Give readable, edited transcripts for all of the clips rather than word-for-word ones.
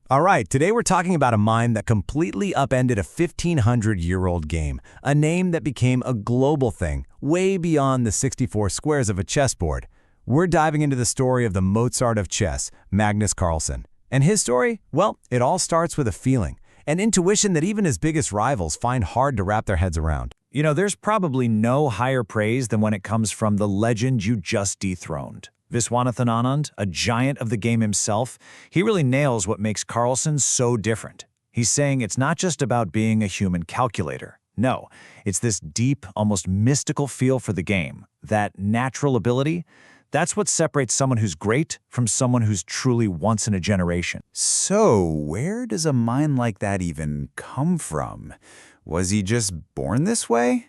All right, today we're talking about a mind that completely upended a 1,500-year-old game, a name that became a global thing, way beyond the 64 squares of a chessboard. We're diving into the story of the Mozart of chess, Magnus Carlsen. And his story? Well, it all starts with a feeling, an intuition that even his biggest rivals find hard to wrap their heads around. You know, there's probably no higher praise than when it comes from the legend you just dethroned. Viswanathan Anand, a giant of the game himself, he really nails what makes Carlsen so different. He's saying it's not just about being a human calculator. No, it's this deep, almost mystical feel for the game, that natural ability. That's what separates someone who's great from someone who's truly once in a generation. So, where does a mind like that even come from? Was he just born this way?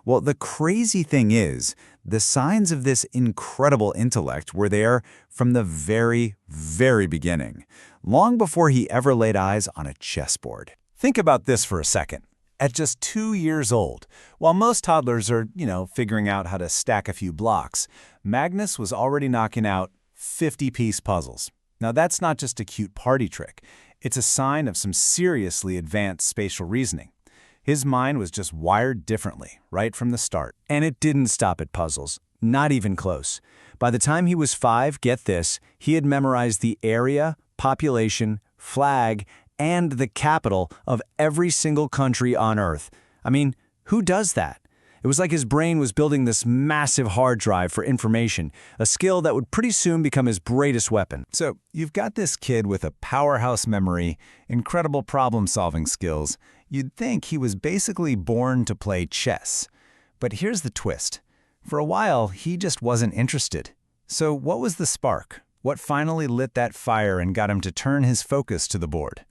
Well, the crazy thing is, the signs of this incredible intellect were there from the very, very beginning, long before he ever laid eyes on a chessboard. Think about this for a second. At just 2 years old, while most toddlers are, figuring out how to stack a few blocks, Magnus was already knocking out 50-piece puzzles. Now, that's not just a cute party trick. It's a sign of some seriously advanced spatial reasoning. His mind was just wired differently, right from the start. And it didn't stop at puzzles. Not even close. By the time he was 5, get this, he had memorized the area, population, flag, and the capital of every single country on Earth. I mean, who does that? It was like his brain was building this massive hard drive for information, a skill that would pretty soon become his greatest weapon. So, you've got this kid with a powerhouse memory, incredible problem-solving skills. You'd think he was basically born to play chess. But here's the twist. For a while, he just wasn't interested. So what was the spark? What finally lit that fire and got him to turn his focus to the board?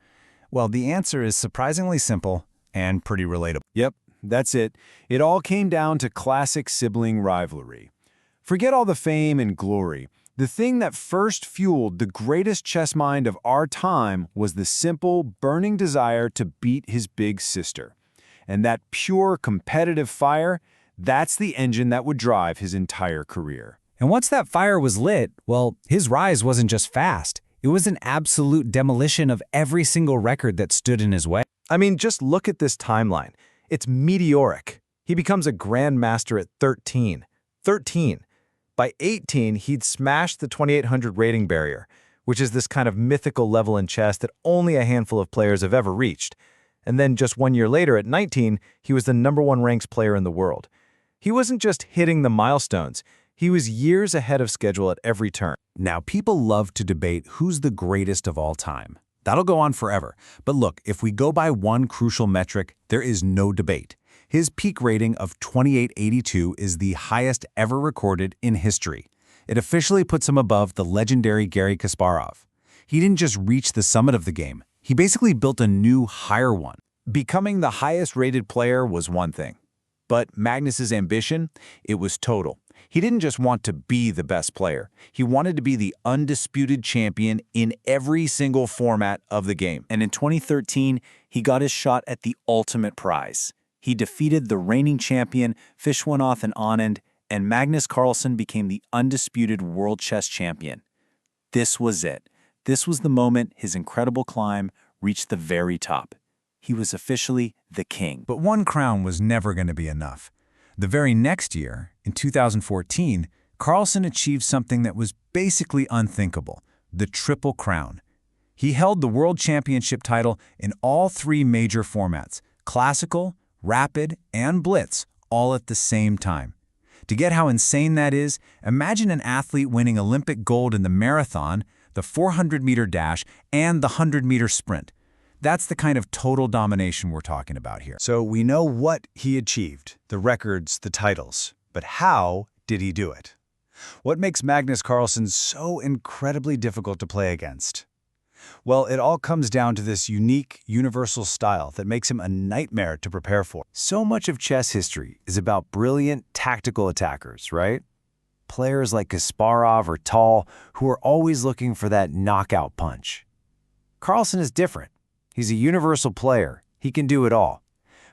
Well, the answer is surprisingly simple and pretty relatable. Yep, that's it. It all came down to classic sibling rivalry. Forget all the fame and glory. The thing that first fueled the greatest chess mind of our time was the simple, burning desire to beat his big sister. And that pure competitive fire, that's the engine that would drive his entire career. And once that fire was lit, well, his rise wasn't just fast. It was an absolute demolition of every single record that stood in his way. I mean, just look at this timeline. It's meteoric. He becomes a grandmaster at 13. 13. By 18, he'd smashed the 2800 rating barrier, which is this kind of mythical level in chess that only a handful of players have ever reached. And then just 1 year later, at 19, he was the #1 ranked player in the world. He wasn't just hitting the milestones, he was years ahead of schedule at every turn. Now, people love to debate who's the greatest of all time. That'll go on forever. But look, if we go by one crucial metric, there is no debate. His peak rating of 2882 is the highest ever recorded in history. It officially puts him above the legendary Garry Kasparov. He didn't just reach the summit of the game. He basically built a new, higher one. Becoming the highest-rated player was one thing. But Magnus's ambition, it was total. He didn't just want to be the best player. He wanted to be the undisputed champion in every single format of the game. And in 2013, he got his shot at the ultimate prize. He defeated the reigning champion, Viswanathan Anand, and Magnus Carlsen became the undisputed world chess champion. This was it. This was the moment his incredible climb reached the very top. He was officially the king. But one crown was never going to be enough. The very next year, in 2014, Carlsen achieved something that was basically unthinkable, the Triple Crown. He held the world championship title in all 3 major formats, classical, rapid, and blitz, all at the same time. To get how insane that is, imagine an athlete winning Olympic gold in the marathon, the 400-meter dash, and the 100-meter sprint. That's the kind of total domination we're talking about here. So we know what he achieved, the records, the titles. But how did he do it? What makes Magnus Carlsen so incredibly difficult to play against? Well, it all comes down to this unique, universal style that makes him a nightmare to prepare for. So much of chess history is about brilliant tactical attackers, right? Players like Kasparov or Tal who are always looking for that knockout punch. Carlsen is different. He's a universal player. He can do it all.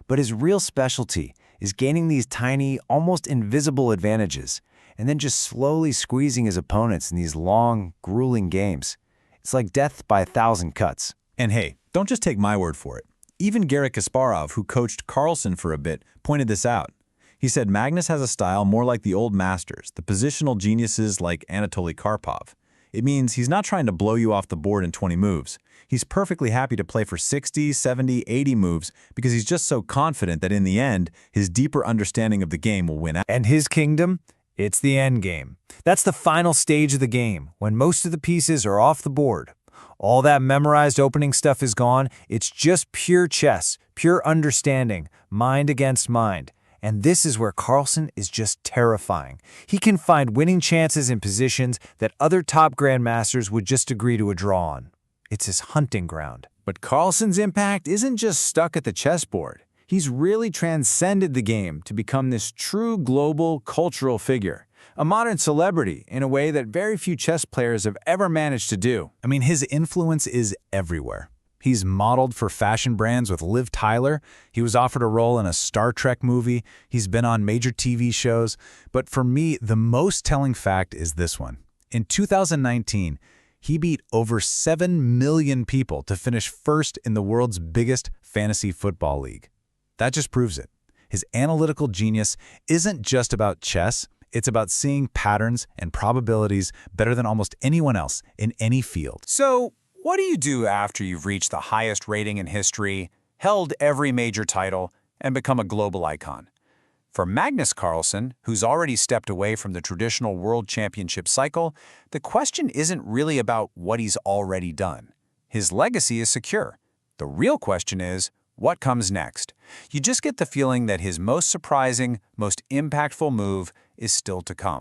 But his real specialty is gaining these tiny, almost invisible advantages, and then just slowly squeezing his opponents in these long, grueling games. It's like death by 1,000 cuts. And hey, don't just take my word for it. Even Garry Kasparov, who coached Carlsen for a bit, pointed this out. He said Magnus has a style more like the old masters, the positional geniuses like Anatoly Karpov. It means he's not trying to blow you off the board in 20 moves. He's perfectly happy to play for 60, 70, 80 moves because he's just so confident that in the end, his deeper understanding of the game will win out. And his kingdom? It's the end game. That's the final stage of the game, when most of the pieces are off the board. All that memorized opening stuff is gone. It's just pure chess, pure understanding, mind against mind. And this is where Carlsen is just terrifying. He can find winning chances in positions that other top grandmasters would just agree to a draw on. It's his hunting ground. But Carlsen's impact isn't just stuck at the chessboard. He's really transcended the game to become this true global cultural figure, a modern celebrity in a way that very few chess players have ever managed to do. I mean, his influence is everywhere. He's modeled for fashion brands with Liv Tyler. He was offered a role in a Star Trek movie. He's been on major TV shows. But for me, the most telling fact is this one. In 2019, he beat over 7 million people to finish first in the world's biggest fantasy football league. That just proves it. His analytical genius isn't just about chess. It's about seeing patterns and probabilities better than almost anyone else in any field. So, what do you do after you've reached the highest rating in history, held every major title, and become a global icon? For Magnus Carlsen, who's already stepped away from the traditional world championship cycle, the question isn't really about what he's already done. His legacy is secure. The real question is, what comes next? You just get the feeling that his most surprising, most impactful move is still to come.